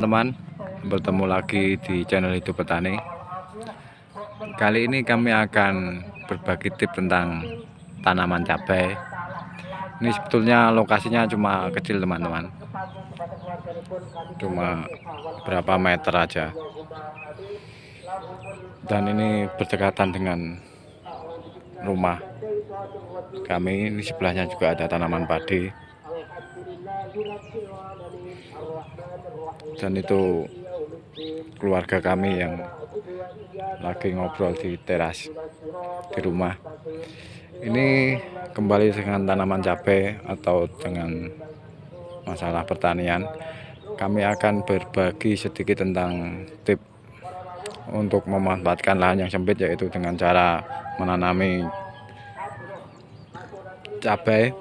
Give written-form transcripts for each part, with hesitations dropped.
Teman, bertemu lagi di channel Hidup Petani. Kali ini kami akan berbagi tips tentang tanaman cabai. Ini sebetulnya lokasinya cuma kecil teman-teman, cuma berapa meter aja, dan ini berdekatan dengan rumah kami. Ini sebelahnya juga ada tanaman padi, dan itu keluarga kami yang lagi ngobrol di teras di rumah. Ini kembali dengan tanaman cabai atau dengan masalah pertanian. Kami akan berbagi sedikit tentang tips untuk memanfaatkan lahan yang sempit, yaitu dengan cara menanami cabai.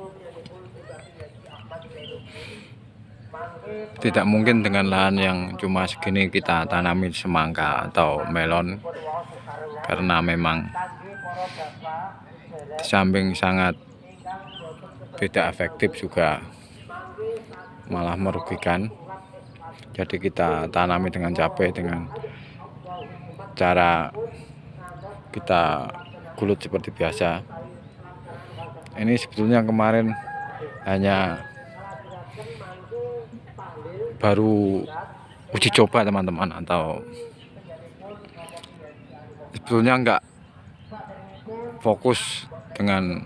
Tidak mungkin dengan lahan yang cuma segini kita tanami semangka atau melon, karena memang di samping sangat tidak efektif juga malah merugikan. Jadi kita tanami dengan cabai dengan cara kita gulut seperti biasa. Ini sebetulnya kemarin hanya baru uji coba teman-teman, atau sebetulnya enggak fokus dengan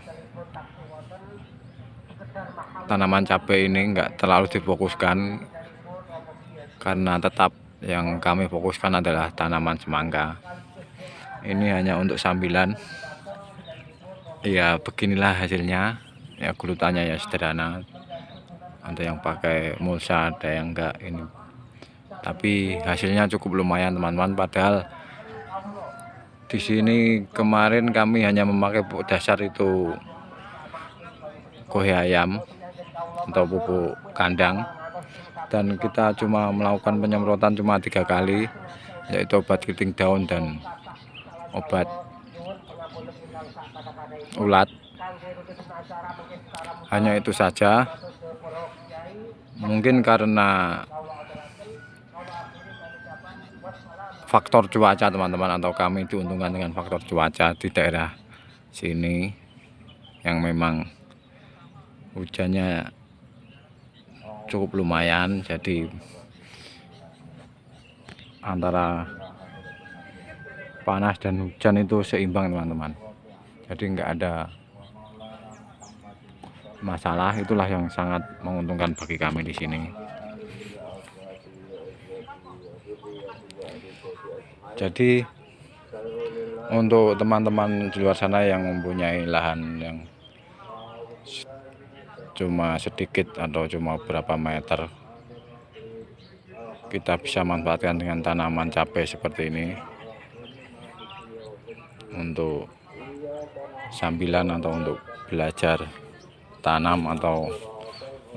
tanaman cabai ini, enggak terlalu difokuskan, karena tetap yang kami fokuskan adalah tanaman semangka. Ini hanya untuk sambilan. Ya beginilah hasilnya. Ya gulutannya ya sederhana, ada yang pakai mulsa, ada yang enggak ini, tapi hasilnya cukup lumayan teman-teman. Padahal di sini kemarin kami hanya memakai pupuk dasar itu kohe ayam atau pupuk kandang, dan kita cuma melakukan penyemprotan cuma 3 kali, yaitu obat keriting daun dan obat ulat. Hanya itu saja. Mungkin karena faktor cuaca teman-teman, atau kami diuntungkan dengan faktor cuaca di daerah sini yang memang hujannya cukup lumayan. Jadi antara panas dan hujan itu seimbang teman-teman, jadi enggak ada masalah. Itulah yang sangat menguntungkan bagi kami di sini. Jadi untuk teman-teman di luar sana yang mempunyai lahan yang cuma sedikit atau cuma berapa meter, kita bisa manfaatkan dengan tanaman cabai seperti ini untuk sambilan, atau untuk belajar tanam, atau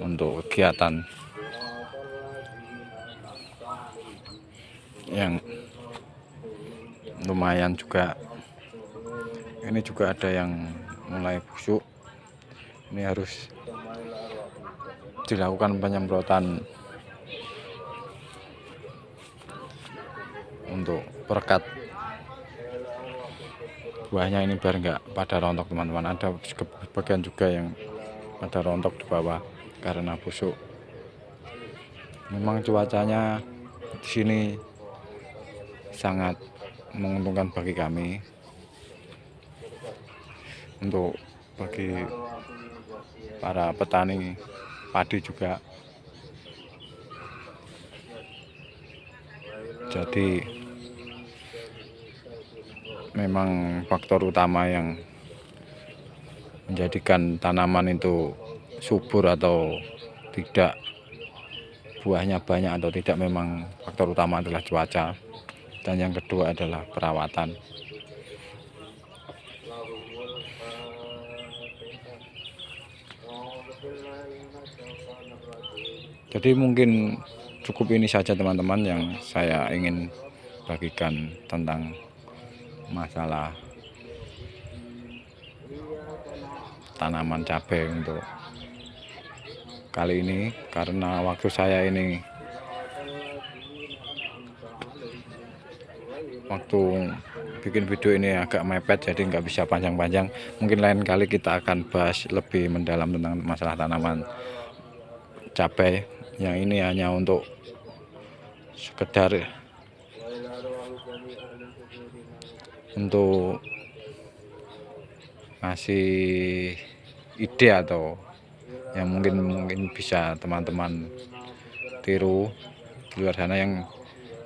untuk kegiatan yang lumayan juga. Ini juga ada yang mulai busuk. Ini harus dilakukan penyemprotan untuk perekat buahnya ini biar enggak pada rontok teman-teman. Ada bagian juga yang pada rontok di bawah karena busuk. Memang cuacanya di sini sangat menguntungkan bagi kami, untuk bagi para petani padi juga. Jadi memang faktor utama yang menjadikan tanaman itu subur atau tidak, buahnya banyak atau tidak, memang faktor utama adalah cuaca, dan yang kedua adalah perawatan. Jadi mungkin cukup ini saja teman-teman yang saya ingin bagikan tentang masalah tanaman cabai untuk kali ini, karena waktu saya ini waktu bikin video ini agak mepet, jadi nggak bisa panjang-panjang. Mungkin lain kali kita akan bahas lebih mendalam tentang masalah tanaman cabai. Yang ini hanya untuk sekedar untuk ngasih ide atau yang mungkin bisa teman-teman tiru di luar sana, yang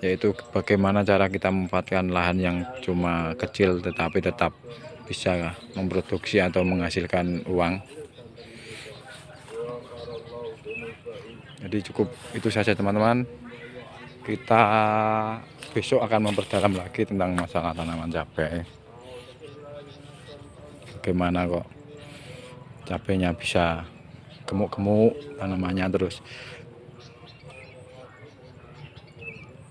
yaitu bagaimana cara kita memanfaatkan lahan yang cuma kecil tetapi tetap bisa memproduksi atau menghasilkan uang. Jadi cukup itu saja teman-teman, kita besok akan memperdalam lagi tentang masalah tanaman cabai, bagaimana kok cabainya bisa gemuk-gemuk tanamannya, terus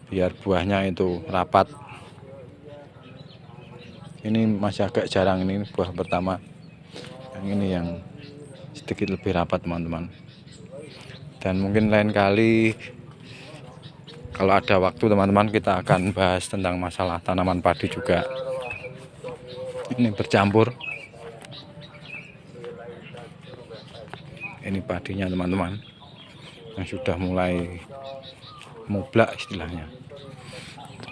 biar buahnya itu rapat. Ini masih agak jarang, ini buah pertama, yang ini yang sedikit lebih rapat teman-teman. Dan mungkin lain kali kalau ada waktu teman-teman, kita akan bahas tentang masalah tanaman padi juga. Ini bercampur, ini padinya teman-teman yang sudah mulai mublak istilahnya,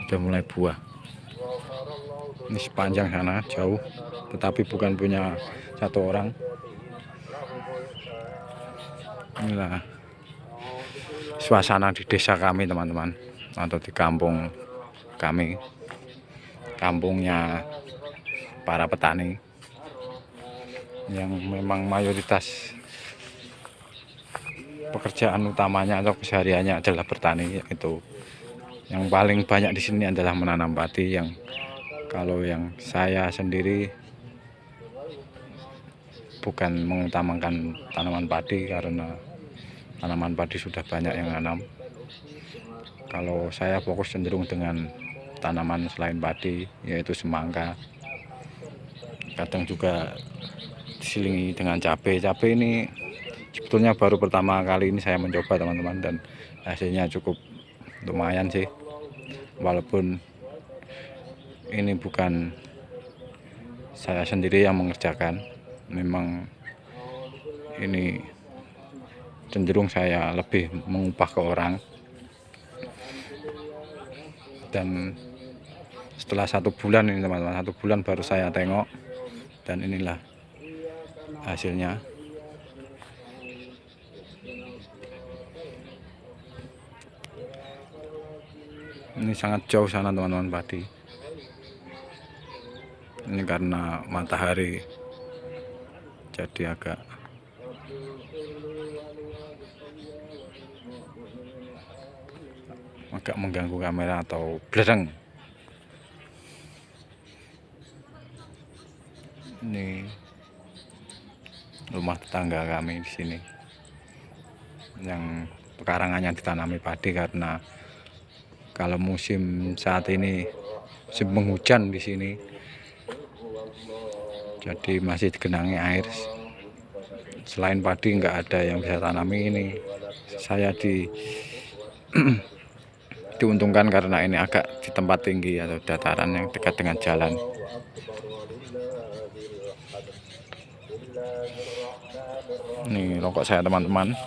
sudah mulai buah. Ini sepanjang sana jauh, tetapi bukan punya satu orang. Inilah suasana di desa kami teman-teman, atau di kampung kami, kampungnya para petani yang memang mayoritas pekerjaan utamanya atau kesehariannya adalah bertani. Itu yang paling banyak di sini adalah menanam padi. Yang kalau yang saya sendiri bukan mengutamakan tanaman padi, karena tanaman padi sudah banyak yang nanam. Kalau saya fokus cenderung dengan tanaman selain padi, yaitu semangka, kadang juga diselingi dengan cabai. Cabai ini sebetulnya baru pertama kali ini saya mencoba teman-teman, dan hasilnya cukup lumayan sih, walaupun ini bukan saya sendiri yang mengerjakan. Memang ini cenderung saya lebih mengupah ke orang. Dan setelah 1 bulan ini teman-teman, 1 bulan baru saya tengok, dan inilah hasilnya. Ini sangat jauh sana teman-teman padi. Ini karena matahari jadi agak mengganggu kamera atau blereng. Ini rumah tetangga kami di sini yang pekarangannya ditanami padi, karena kalau musim saat ini musim penghujan di sini, jadi masih digenangi air. Selain padi nggak ada yang bisa tanami. Ini saya diuntungkan karena ini agak di tempat tinggi atau dataran yang dekat dengan jalan. Ini rokok saya teman-teman.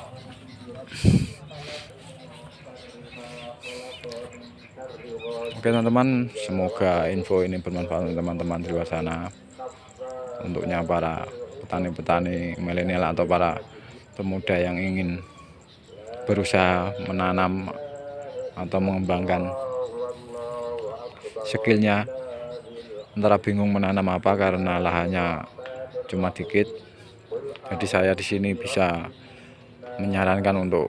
Oke teman-teman, semoga info ini bermanfaat untuk teman-teman di luar sana, untuknya para petani-petani milenial atau para pemuda yang ingin berusaha menanam atau mengembangkan skillnya, antara bingung menanam apa karena lahannya cuma dikit. Jadi saya di sini bisa menyarankan untuk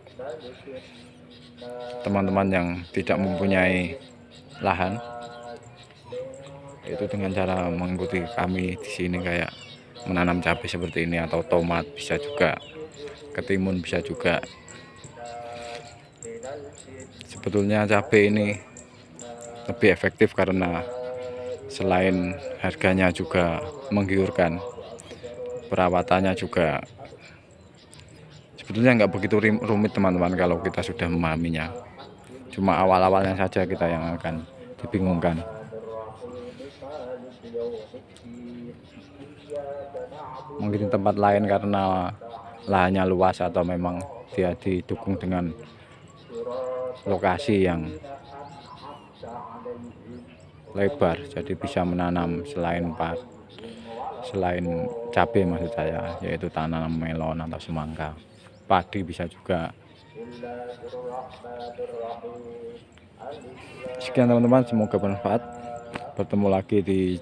teman-teman yang tidak mempunyai lahan, itu dengan cara mengikuti kami di sini, kayak menanam cabai seperti ini, atau tomat bisa juga, ketimun bisa juga. Sebetulnya cabai ini lebih efektif karena selain harganya juga menggiurkan, perawatannya juga sebetulnya nggak begitu rumit teman-teman kalau kita sudah memahaminya. Cuma awal-awalnya saja kita yang akan dibingungkan. mungkin di tempat lain karena lahannya luas atau memang dia didukung dengan lokasi yang lebar, jadi bisa menanam selain cabai maksud saya, yaitu tanam melon atau semangka, padi bisa juga. Sekian teman-teman, semoga bermanfaat. Bertemu lagi di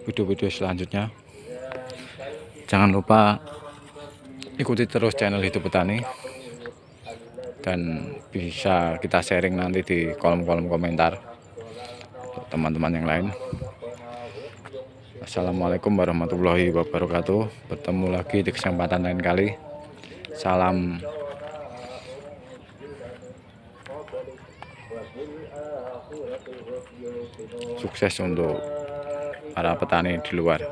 video-video selanjutnya. Jangan lupa ikuti terus channel Hidup Petani, dan bisa kita sharing nanti di kolom-kolom komentar untuk teman-teman yang lain. Assalamualaikum warahmatullahi wabarakatuh. Bertemu lagi di kesempatan lain kali. Salam sukses untuk para petani di luar.